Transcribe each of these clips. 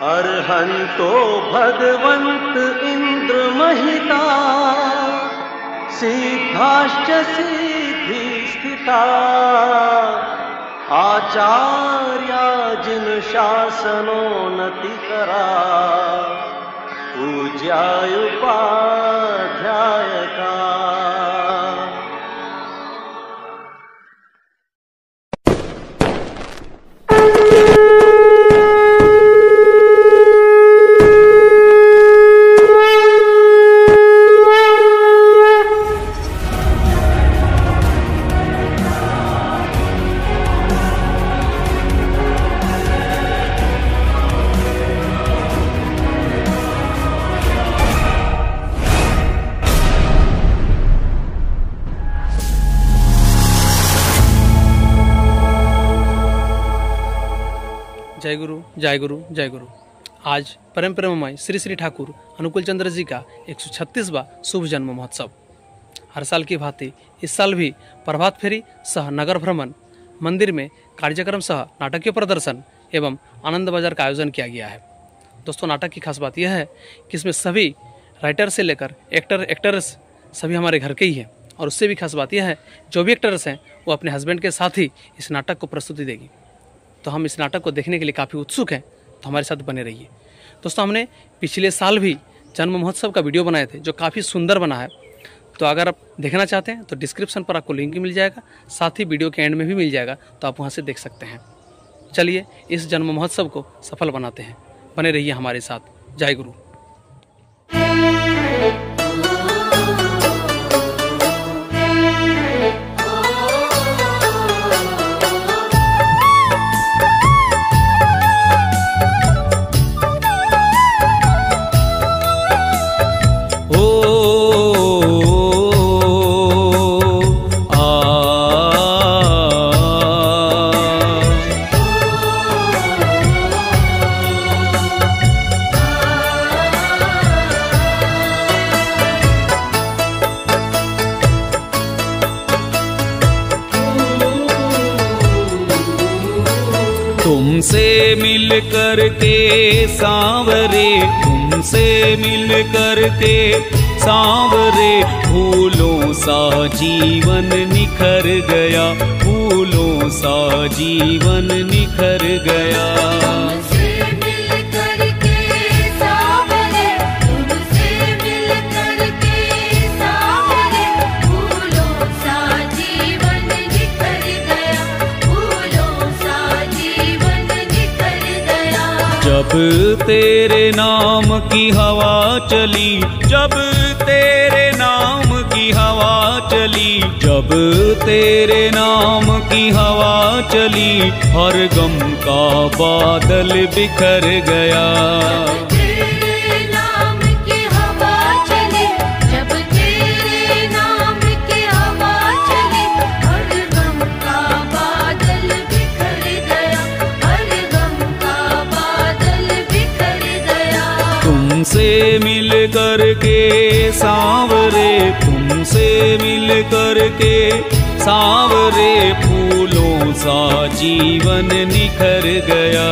अर्हन्तो भगवन्त इन्द्र महिता सिद्धाश्च सिद्धि स्थिता आचार्या जिन शासनोन्नतिकरा पूज्यायुपाध्यायका। जय गुरु जय गुरु जय गुरु। आज परम प्रेममय श्री श्री ठाकुर अनुकूल चंद्र जी का 136वां शुभ जन्म महोत्सव। हर साल की भांति इस साल भी प्रभात फेरी सह नगर भ्रमण, मंदिर में कार्यक्रम सह नाटकीय प्रदर्शन एवं आनंद बाजार का आयोजन किया गया है। दोस्तों, नाटक की खास बात यह है कि इसमें सभी राइटर से लेकर एक्टर्स सभी हमारे घर के ही हैं, और उससे भी खास बात यह है जो भी एक्टर्स हैं वो अपने हस्बैंड के साथ ही इस नाटक को प्रस्तुति देगी। तो हम इस नाटक को देखने के लिए काफ़ी उत्सुक हैं, तो हमारे साथ बने रहिए। दोस्तों, हमने पिछले साल भी जन्म महोत्सव का वीडियो बनाए थे जो काफ़ी सुंदर बना है। तो अगर आप देखना चाहते हैं तो डिस्क्रिप्शन पर आपको लिंक मिल जाएगा, साथ ही वीडियो के एंड में भी मिल जाएगा, तो आप वहां से देख सकते हैं। चलिए इस जन्म महोत्सव को सफल बनाते हैं, बने रहिए हमारे साथ। जय गुरु। तुमसे मिल कर के सांवरे, तुमसे मिल कर के सांवरे, फूलों सा जीवन निखर गया, फूलों सा जीवन निखर गया। जब तेरे नाम की हवा चली, जब तेरे नाम की हवा चली, जब तेरे नाम की हवा चली, हर गम का बादल बिखर गया। तुमसे मिल कर के सांवरे, तुमसे मिल कर के सांवरे, फूलों सा जीवन निखर गया।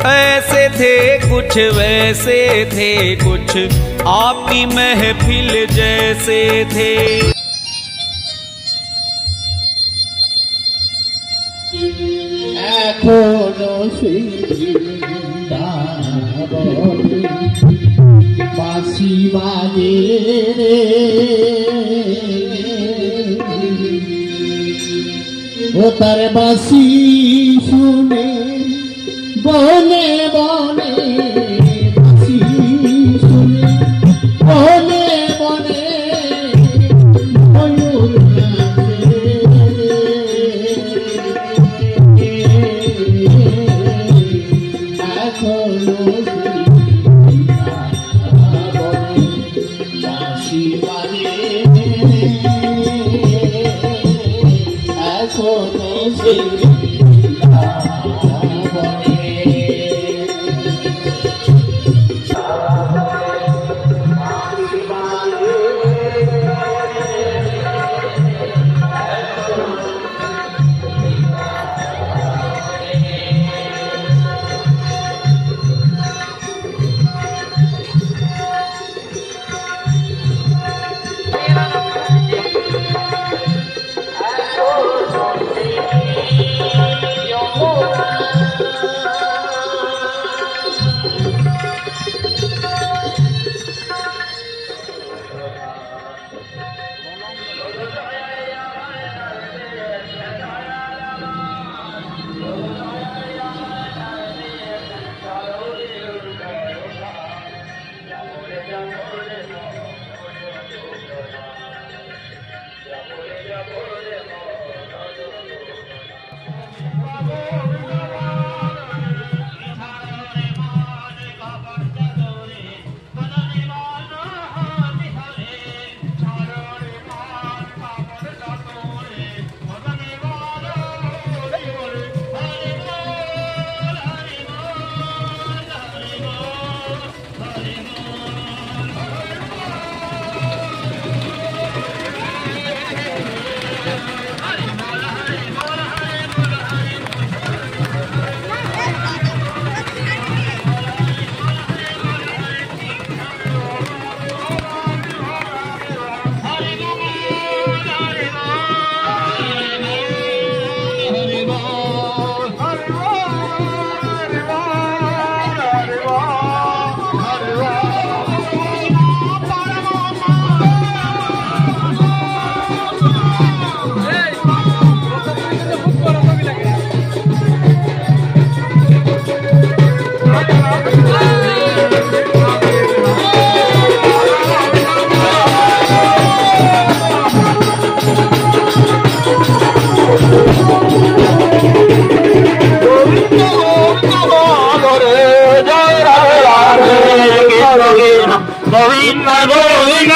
ऐसे थे कुछ, वैसे थे कुछ, आपकी महफिल जैसे थे। बांसी बाजे रे, वो तार बांसी सुने बोले बोले, बांसी सुने बोले बोले, मयूर नाचे। गोविंद गोविंद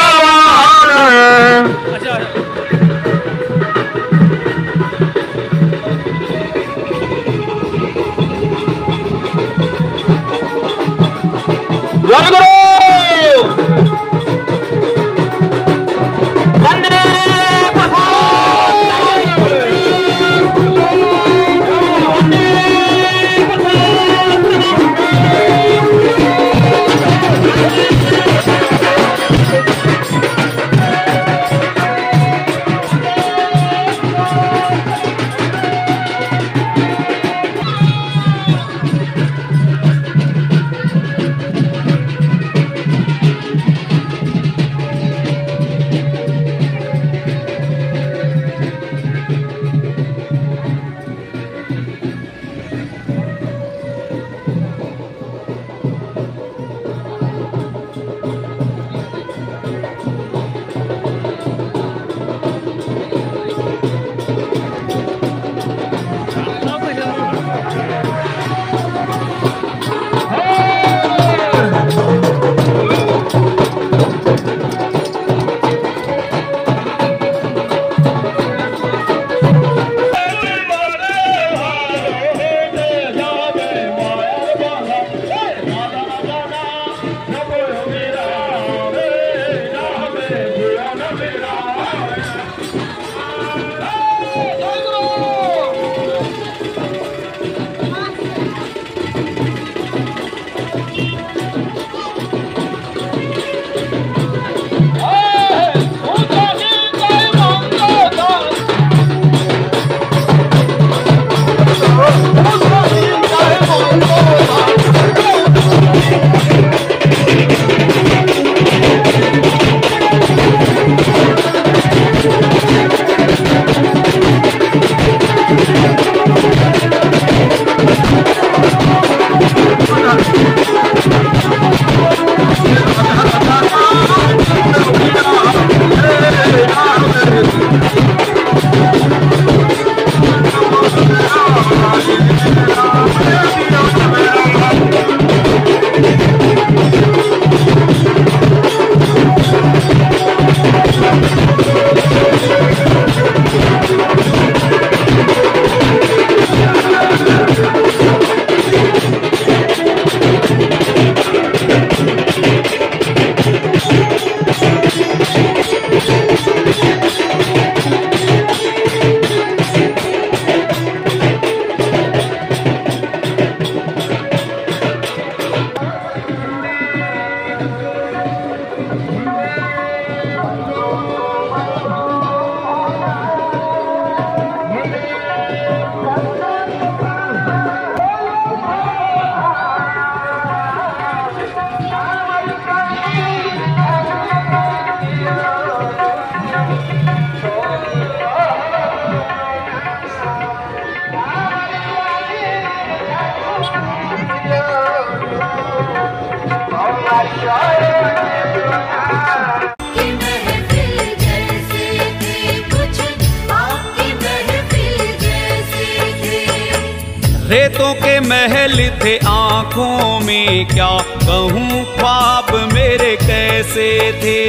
रेतों के महल थे आँखों में, क्या कहूँ ख्वाब मेरे कैसे थे।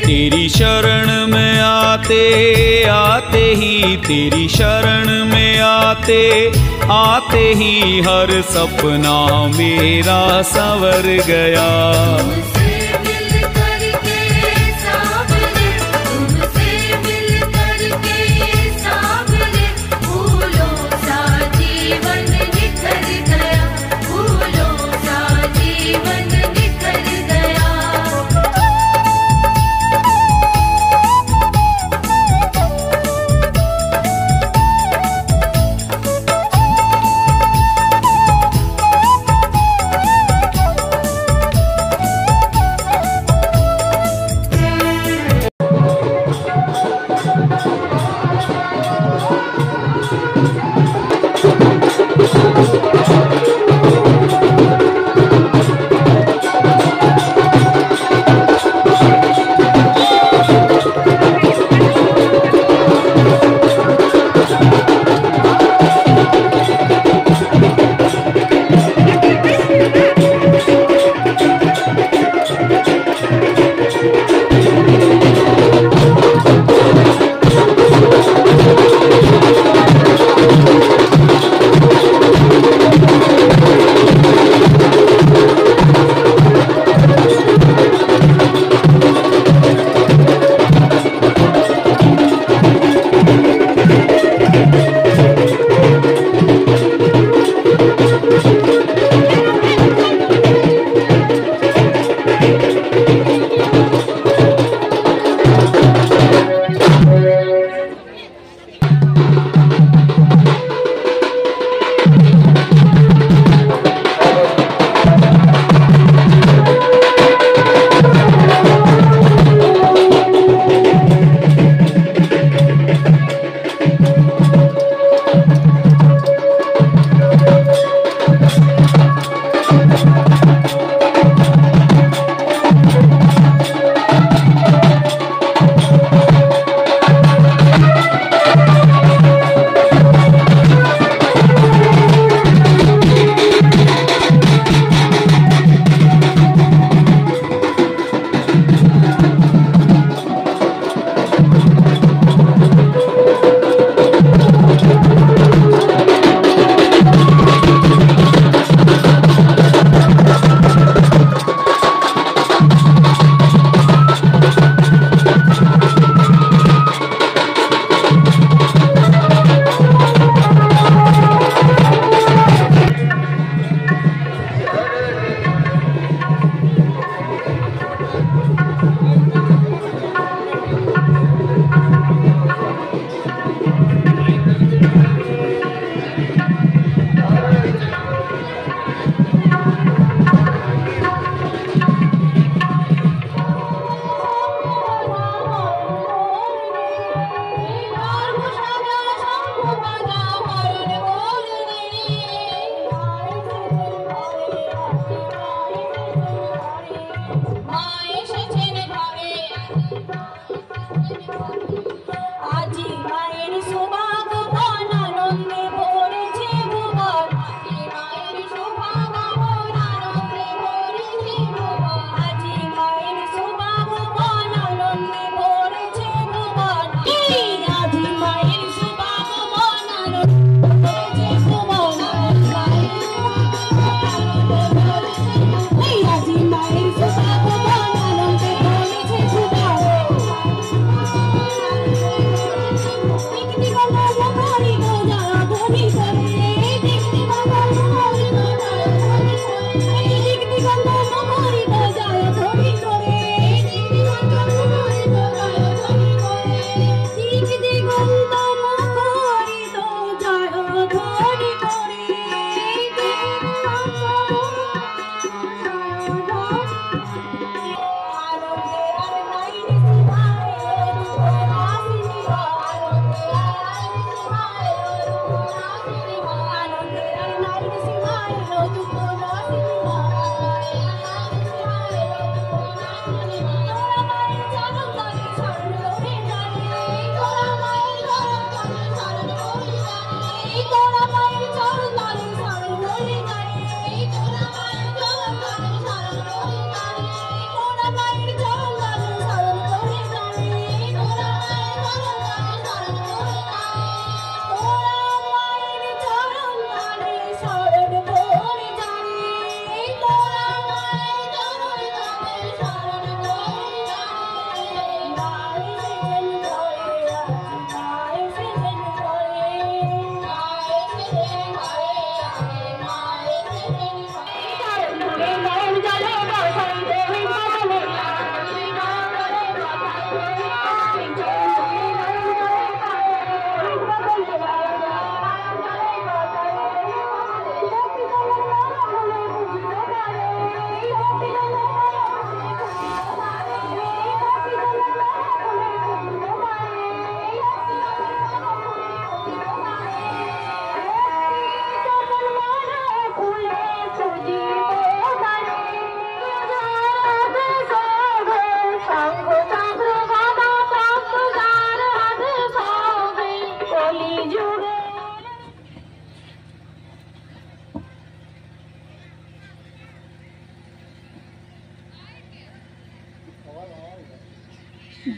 तेरी शरण में आते आते ही, तेरी शरण में आते आते ही हर सपना मेरा संवर गया।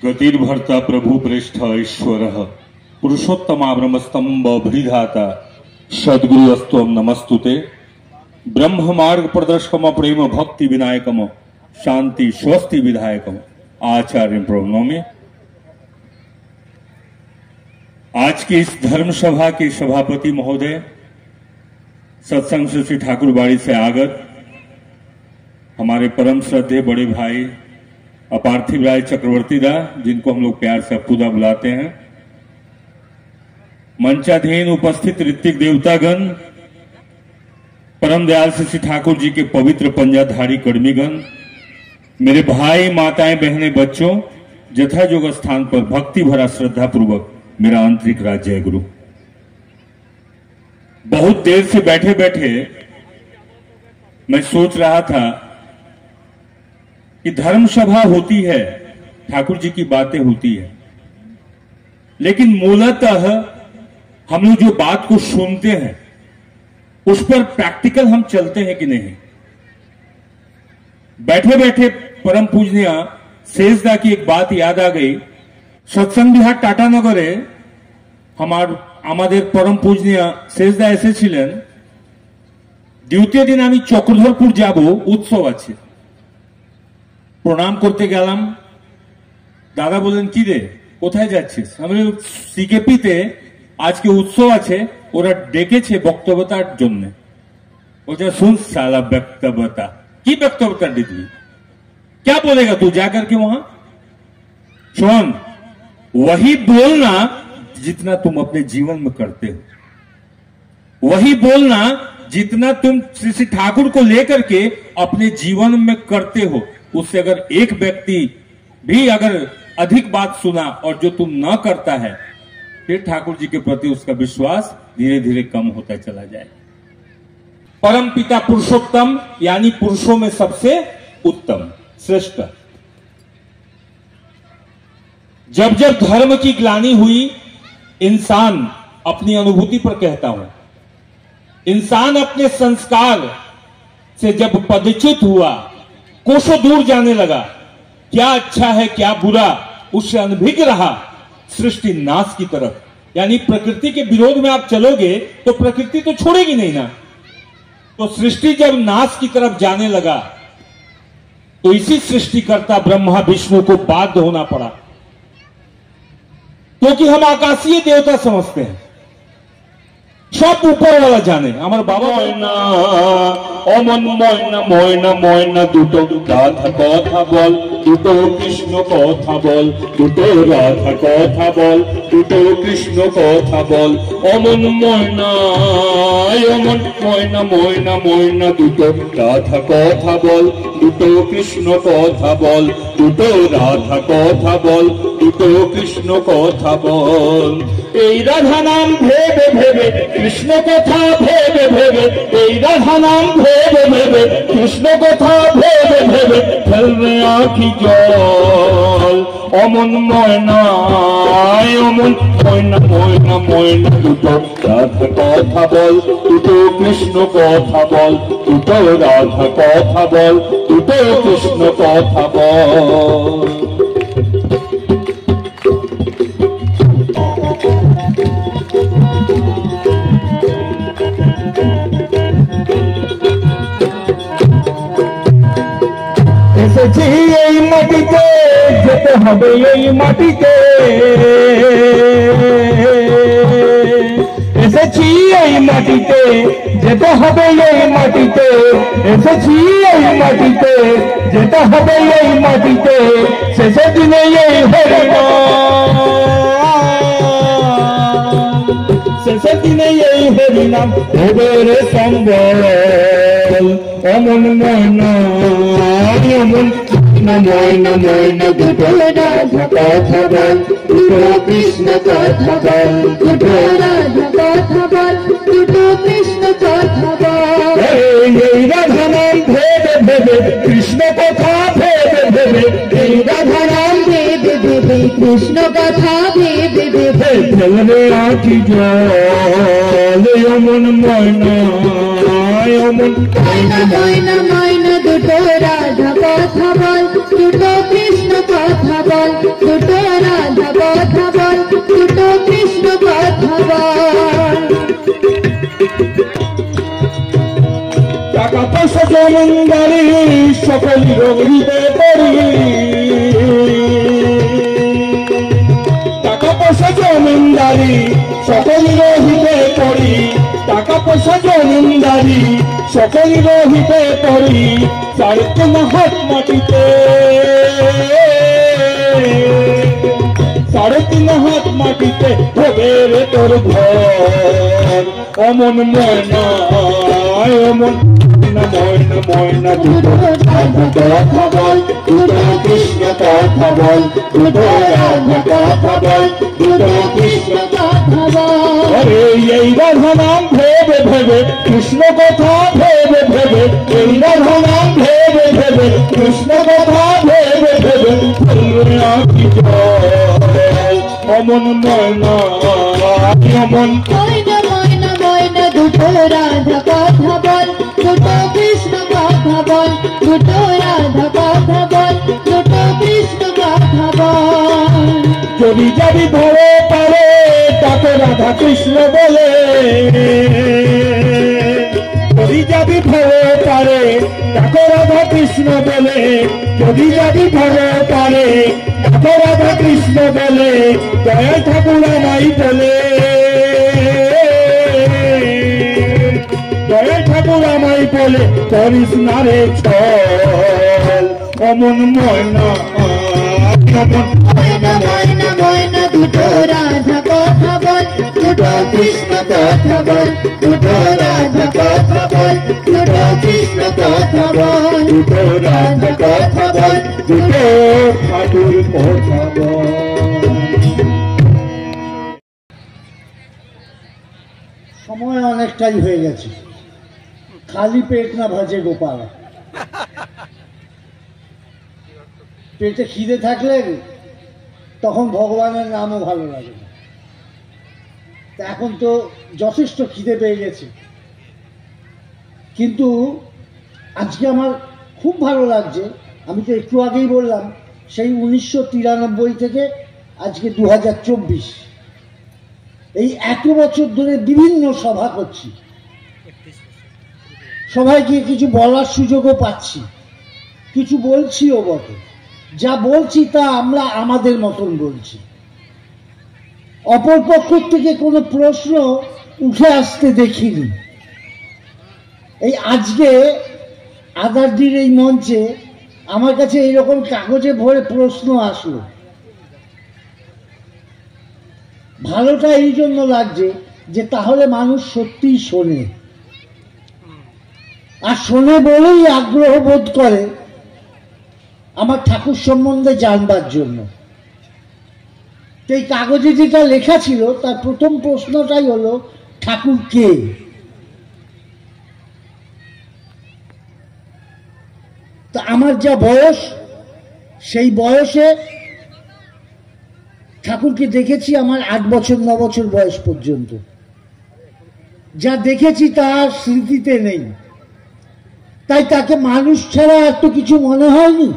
गतिर्भर्ता प्रभु प्रेष्ठ ईश्वर पुरुषोत्तमा ब्रह्मस्तंभ भृधाता सद्गुरु अस्तुम नमस्तुते ब्रह्म मार्ग प्रदर्शकम प्रेम भक्ति विनायकम शांति स्वस्ति विधायकम आचार्य प्रणम्य। आज की इस धर्म सभा के सभापति महोदय सत्संग श्री ठाकुर बाड़ी से आगत हमारे परम श्रद्धेय बड़े भाई अपार्थिव राय चक्रवर्ती दा, जिनको हम लोग प्यार से अप्पूदा बुलाते हैं, मंचाधीन उपस्थित ऋत्विक देवतागण, परम दयाल श्री ठाकुर जी के पवित्र पंजाधारी कर्मीगण, मेरे भाई माताएं बहनें बच्चों, जथायोग स्थान पर भक्ति भरा श्रद्धा पूर्वक मेरा आंतरिक राज जय गुरु। बहुत देर से बैठे बैठे मैं सोच रहा था कि धर्म सभा होती है, ठाकुर जी की बातें होती है, लेकिन मूलतः हम लोग जो बात को सुनते हैं उस पर प्रैक्टिकल हम चलते हैं कि नहीं। बैठे बैठे परम पूजनीय शेषदा की एक बात याद आ गई। सत्संग बिहार टाटानगरे हमारे परम पूजनीय शेषदा एसेছিলেন। द्वितीय दिन আমি চক্রধরপুর যাব, उत्सव আছে। প্রণাম করতে গেলাম, দাদা বললেন কি রে কোথায় যাচ্ছিস? আমি সিকেপিতে আজকে উৎসব আছে, ওরা ডেকেছে বক্তব্যতার জন্য। বলছে सुन साला वक्तव्यता की वक्तव्यता दे दी, क्या बोलेगा तू जाकर के वहां? सुन, वही बोलना जितना तुम अपने जीवन में करते हो, वही बोलना जितना तुम श्री ठाकुर को लेकर के अपने जीवन में करते हो। उससे अगर एक व्यक्ति भी अगर अधिक बात सुना और जो तुम न करता है, फिर ठाकुर जी के प्रति उसका विश्वास धीरे धीरे कम होता चला जाए। परम पिता पुरुषोत्तम यानी पुरुषों में सबसे उत्तम श्रेष्ठ। जब जब धर्म की ग्लानि हुई, इंसान अपनी अनुभूति पर कहता हूं, इंसान अपने संस्कार से जब पदच्युत हुआ, कोसों दूर जाने लगा, क्या अच्छा है क्या बुरा उससे अनभिज्ञ रहा, सृष्टि नाश की तरफ, यानी प्रकृति के विरोध में आप चलोगे तो प्रकृति तो छोड़ेगी नहीं ना। तो सृष्टि जब नाश की तरफ जाने लगा तो इसी सृष्टिकर्ता ब्रह्मा विष्णु को बाध्य होना पड़ा, क्योंकि हम आकाशीय देवता समझते हैं, सब ऊपर वाला जाने। हमारे बाबा मयना अमन मयना मयना मयना दुटो राधा कथा बोल, दुटो कृष्ण कथा बोल, दुटो राधा कथा बोल, दुटो कृष्ण कथा बोल। अमन मयना अमन मयना मयना मयना दुटो राधा कथा बोल, दुटो कृष्ण कथा बोल, दुटो राधा कथा बोल, दुटो कृष्ण कथा बोल। এই রাধা নাম ভেবে ভেবে কৃষ্ণ কথা ভেবে ভেবে, এই রাধা নাম ভেবে ভেবে কৃষ্ণ কথা ভেবে ভেবে ফেলবে আঁখি জল। অমন ময়না অমন ময়না ময়না ময়না দুটো রাধা কথা বল, দুটো কৃষ্ণ কথা বল, দুটো রাধা কথা বল, দুটো কৃষ্ণ কথা বল। এসেছি এই মাটিতে, যেতে হবে এই মাটিতে, এসেছি এই মাটিতে, যেতে হবে এই মাটিতে, এসেছি এই মাটিতে, যেতে হবে এই মাটিতে, শেষের দিনে এই হরিনাম, শেষের দিনে এই হরিনাম হবে রে সম্বল। অমন ময়না অমন ময়না ময়না দুটো রাধা কথা বল, দুটো কৃষ্ণ কথা বল, দুটো রাধা কথা বল, দুটো কৃষ্ণ কথা বল। এই রাধা নাম ভেবে ভেবে কৃষ্ণ কথা ভেবে ভেবে, এই রাধা নাম ভেবে ভেবে কৃষ্ণ কথা ভেবে ভেবে ঢেলরে আঁকি জল অমন ময়না অমন ময়না ময়না ময়না দুটো রাধা কথা বল, দুটো কৃষ্ণ কথা বল, দুটো রাধা কথা বল, দুটো কৃষ্ণ কথা বল। টাকা পয়সা জমিনদারি সকল রঙিতে পড়ি, টাকা পয়সা জমিনদারি সকল রহিতে পড়ি, টাকা পয়সা জমিনদারি সকল রহিতে পড়ি, সাড়ে তিন হাত মাটিতে সাড়ে তিন হাত মাটিতে হবে রে তোর ঘর অমন ময়না অমন ময়না ময়না দুটো রাধা কথা বল, দুটো কৃষ্ণ কথা বল, দুটো রাধা কথা বল, দুটো কৃষ্ণ কথা বল। আরে এই রাধা নাম ভেবে ভেবে কৃষ্ণ কথা ভেবে ভেবে, এই রাধা নাম ভেবে ভেবে কৃষ্ণ কথা ভেবে ভেবে আঁকি জল অমন ময়না অমন ময়না ময়না ময়না দুটো রাধা কথা বল, দুটো কৃষ্ণ কথা বল, দুটো রাধা কথা বল, দুটো কৃষ্ণ কথা বল। যদি যাবি ধরে পারে তাকে রাধা কৃষ্ণ বলে, যদি যাবি ধরে পারে তাকে রাধা কৃষ্ণ বলে, যদি যাবি ধরে পারে তাকে রাধা কৃষ্ণ বলে, দয়াল ঠাকুর আমায় বলে, দয়াল ঠাকুর আমায় বলে করিস না রে ছল অমন ময়না অমন ময়না ময়না ময়না দুটো রাধা কথা বল, দুটো কৃষ্ণ কথা বল, দুটো রাধা কথা বল, দুটো কৃষ্ণ কথা বল, দুটো রাধা কথা বল, দুটো ঠাকুর কথা বল। সময় অনেকটাই হয়ে গেছে, খালি পেট না ভাজে গোপাল। পেটে খিদে থাকলে তখন ভগবানের নামও ভালো লাগে না। তা এখন তো যথেষ্ট খিদে পেয়ে গেছে, কিন্তু আজকে আমার খুব ভালো লাগছে। আমি তো একটু আগেই বললাম সেই 1993 থেকে আজকে 2024, এই এত বছর ধরে বিভিন্ন সভা করছি, সবাইকে কিছু বলার সুযোগও পাচ্ছি, কিছু বলছিও বটে। যা বলছি তা আমরা আমাদের মতন বলছি, অপর পক্ষ থেকে কোনো প্রশ্ন উঠে আসতে দেখিনি। এই আজকে আদারডির এই মঞ্চে আমার কাছে এইরকম কাগজে ভরে প্রশ্ন আসলো। ভালোটা এই জন্য লাগছে যে তাহলে মানুষ সত্যিই শোনে, আর শোনে বলেই আগ্রহ বোধ করে আমার ঠাকুর সম্বন্ধে জানবার জন্য। এই কাগজে যেটা লেখা ছিল তার প্রথম প্রশ্নটাই হলো ঠাকুর কে? তা আমার যা বয়স, সেই বয়সে ঠাকুরকে দেখেছি আমার 8 বছর 9 বছর বয়স পর্যন্ত। যা দেখেছি তার স্মৃতিতে নেই, তাই তাকে মানুষ ছাড়া আর তো কিছু মনে হয়নি।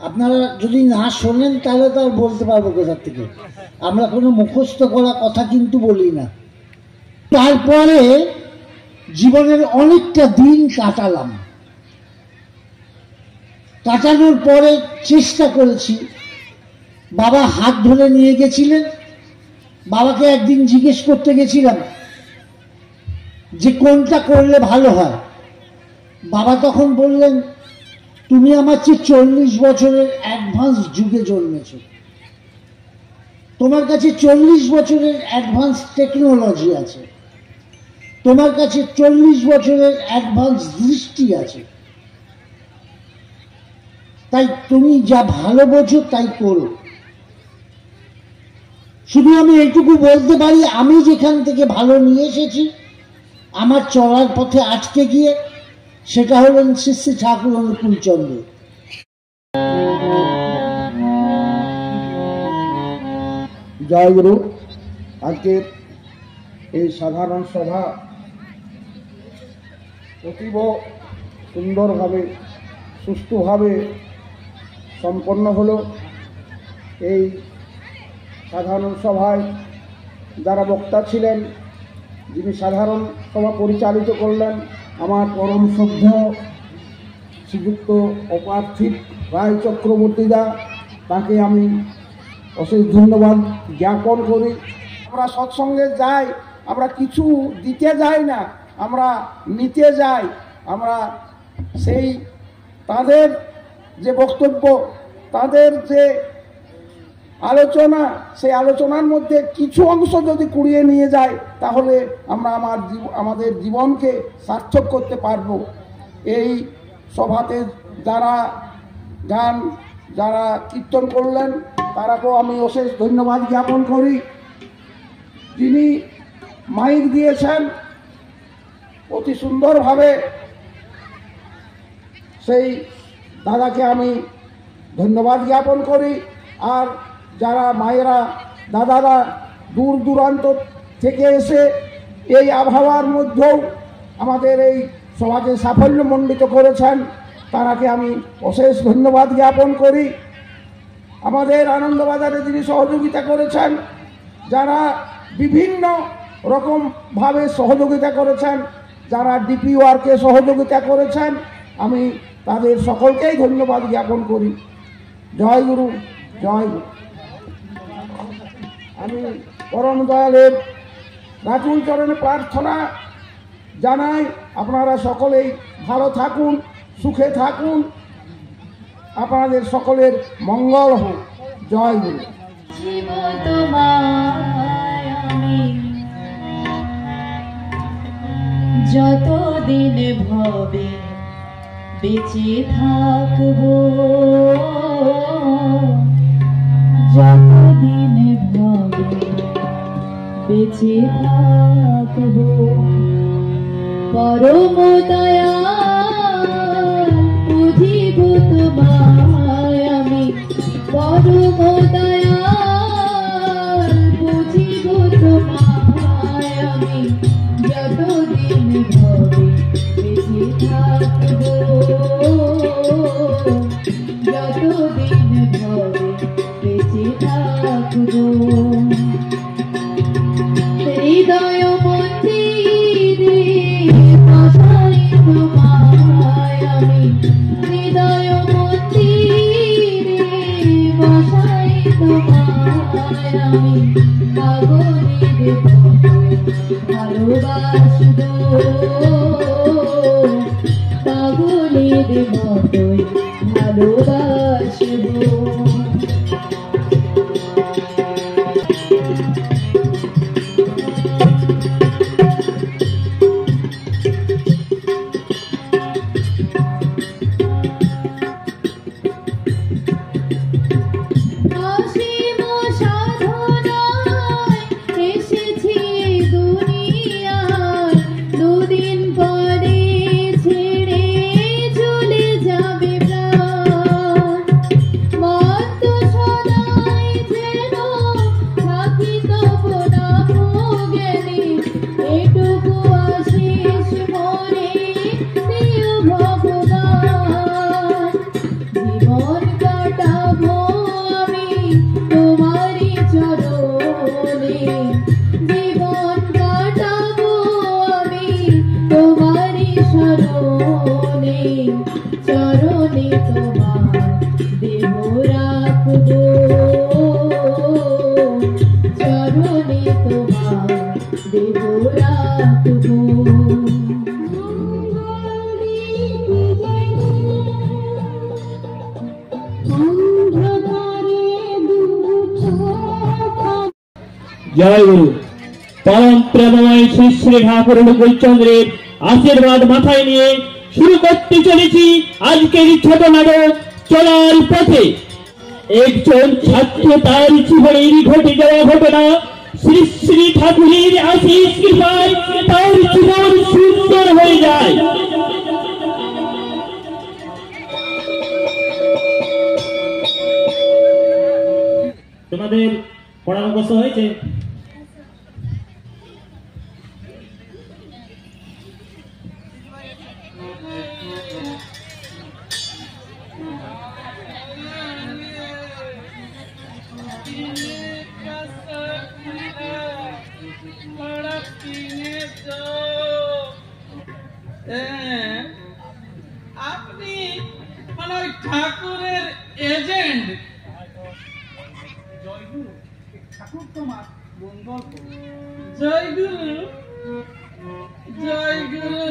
আপনারা যদি না শোনেন তাহলে তো আর বলতে পারবো কোথা থেকে। আমরা কোনো মুখস্থ করা কথা কিন্তু বলি না। তারপরে জীবনের অনেকটা দিন কাটালাম, কাটানোর পরে চেষ্টা করেছি। বাবা হাত ধরে নিয়ে গেছিলেন, বাবাকে একদিন জিজ্ঞেস করতে গেছিলাম যে কোনটা করলে ভালো হয়। বাবা তখন বললেন, তুমি আমার চেয়ে 40 বছরের অ্যাডভান্স যুগে জন্মেছ, তোমার কাছে 40 বছরের অ্যাডভান্স টেকনোলজি আছে, তোমার কাছে 40 বছরের অ্যাডভান্স দৃষ্টি আছে, তাই তুমি যা ভালো বোঝো তাই করো। শুধু আমি এইটুকু বলতে পারি, আমি যেখান থেকে ভালো নিয়ে এসেছি আমার চলার পথে আটকে গিয়ে, সেটা হলেন শ্রী শ্রী ঠাকুর অনুকূলচন্দ্র। জয় গুরু। আজকের এই সাধারণ সভা অতীব সুন্দরভাবে সুষ্ঠুভাবে সম্পন্ন হলো। এই সাধারণ সভায় যারা বক্তা ছিলেন, যিনি সাধারণ সভা পরিচালিত করলেন, আমার পরম শ্রদ্ধেয় শ্রীযুক্ত অপার্থিব রায় চক্রবর্তীদা, তাকে আমি অশেষ ধন্যবাদ জ্ঞাপন করি। আমরা সৎসঙ্গে যাই, আমরা কিছু দিতে যাই না, আমরা নিতে যাই। আমরা সেই তাদের যে বক্তব্য, তাদের যে আলোচনা, সেই আলোচনার মধ্যে কিছু অংশ যদি কুড়িয়ে নিয়ে যায়, তাহলে আমরা আমাদের জীবনকে সার্থক করতে পারব। এই সভাতে যারা গান, যারা কীর্তন করলেন, তারাকেও আমি অশেষ ধন্যবাদ জ্ঞাপন করি। যিনি মাইক দিয়েছেন অতি সুন্দরভাবে, সেই দাদাকে আমি ধন্যবাদ জ্ঞাপন করি। আর যারা মায়েরা, দাদারা দূর দূরান্ত থেকে এসে এই আবহাওয়ার মধ্যেও আমাদের এই সভাকে সাফল্যমণ্ডিত করেছেন, তারাকে আমি অশেষ ধন্যবাদ জ্ঞাপন করি। আমাদের আনন্দবাজারে যিনি সহযোগিতা করেছেন, যারা বিভিন্ন রকমভাবে সহযোগিতা করেছেন, যারা ডিপি ওয়ার্কে সহযোগিতা করেছেন, আমি তাদের সকলকেই ধন্যবাদ জ্ঞাপন করি। জয় গুরু, জয় গুরু। আমি পরম দয়ালের রাতুল চরণে প্রার্থনা জানাই, আপনারা সকলেই ভালো থাকুন, সুখে থাকুন, আপনাদের সকলের মঙ্গল হোক। জয় গুরু। যতদিন ভবে বেঁচে থাকবো, যতদিন ভবে বেঁচে থাকবো, পরম দয়াল বুঝিব তোমায় আমি, পরম দয়াল বুঝিব তোমায় আমি, যতদিন ভবে বেঁচে থাকবো, যতদিন ভবে বেঁচে থাকবো। হৃদয় মন্দিরে বসাই তোমায় আমি, হৃদয় মন্দিরে বসাই তোমায় আমি, পাগলের মতোই ভালোবাসবো, পাগলের মতোই ভালোবাসবো। জয় গুরু। পরম প্রেমময় শ্রী শ্রী ঠাকুর অনুকূল চন্দ্রের আশীর্বাদ মাথায় নিয়ে শুরু করতে চলেছি আজকের ছোট নাটক চলার পথে। একজন ছাত্র তার জীবনের ঘটে যাওয়া ঘটনা শ্রী শ্রী ঠাকুরের আশীষ কৃপায় তার জীবন সুন্দর হয়ে যায়। তোমাদের পড়া মুখস্থ হয়েছে? আপনি মানে ঠাকুরের এজেন্ট? জয়গুরু, ঠাকুর তোমার মঙ্গল করুন। জয়গুরু, জয়গুরু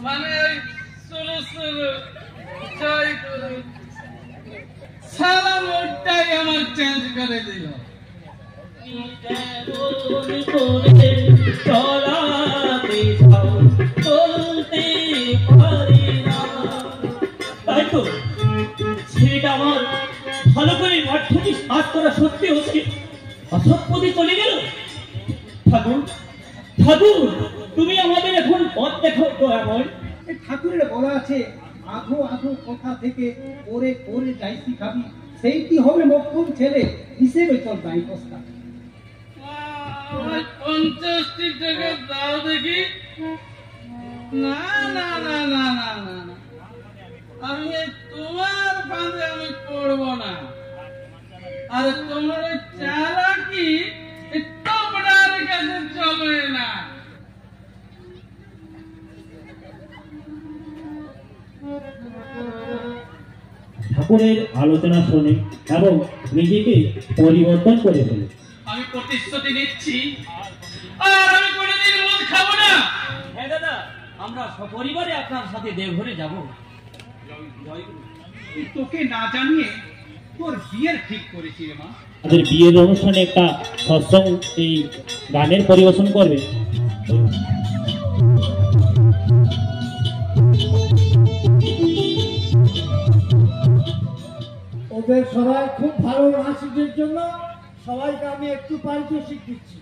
মানে শুরু শুরু জয়গুরু, সারা মোটটাই আমার চেঞ্জ করে দিল। ছেলেটা আমার ভালো করে অর্থনীতি সাজ করা সত্যি হচ্ছে অসৎ পথে চলে গেল। ঠাকুর, ঠাকুর, তুমি আমাদের এখন পথ দেখাও তো। এমন ঠাকুরের বলা আছে, আধো আধো কথা থেকে ওরে ওরে যাইছি খাবি, সেইটি হবে মক্ষম ছেলে হিসেবে চল দায়ী কস্তা। 50টি টাকা দাও দেখি। না না না না না না, আমি তোমার ফাঁদে আমি পড়ব না। আর তোমার ওই চালাকি তোমরার কাছে চলবে না। ঠাকুরের আলোচনা শুনে এবং নিজেকে পরিবর্তন করে ফেলে। আমি প্রতিশ্রুতি দিচ্ছি আর আমি কোনোদিন মদ খাবো না। হ্যাঁ দাদা, আমরা সপরিবারে আপনার সাথে দেওঘরে যাব। তোকে না জানিয়ে তোর বিয়ের ঠিক করেছি রে মা। আমাদের বিয়ের অনুষ্ঠানে একটা সৎসঙ্গ এই গানের পরিবেশন করবে। ওদের সবাই খুব ভালো নাচের জন্য সবাইকে আমি একটু পারিতোষিক দিচ্ছি।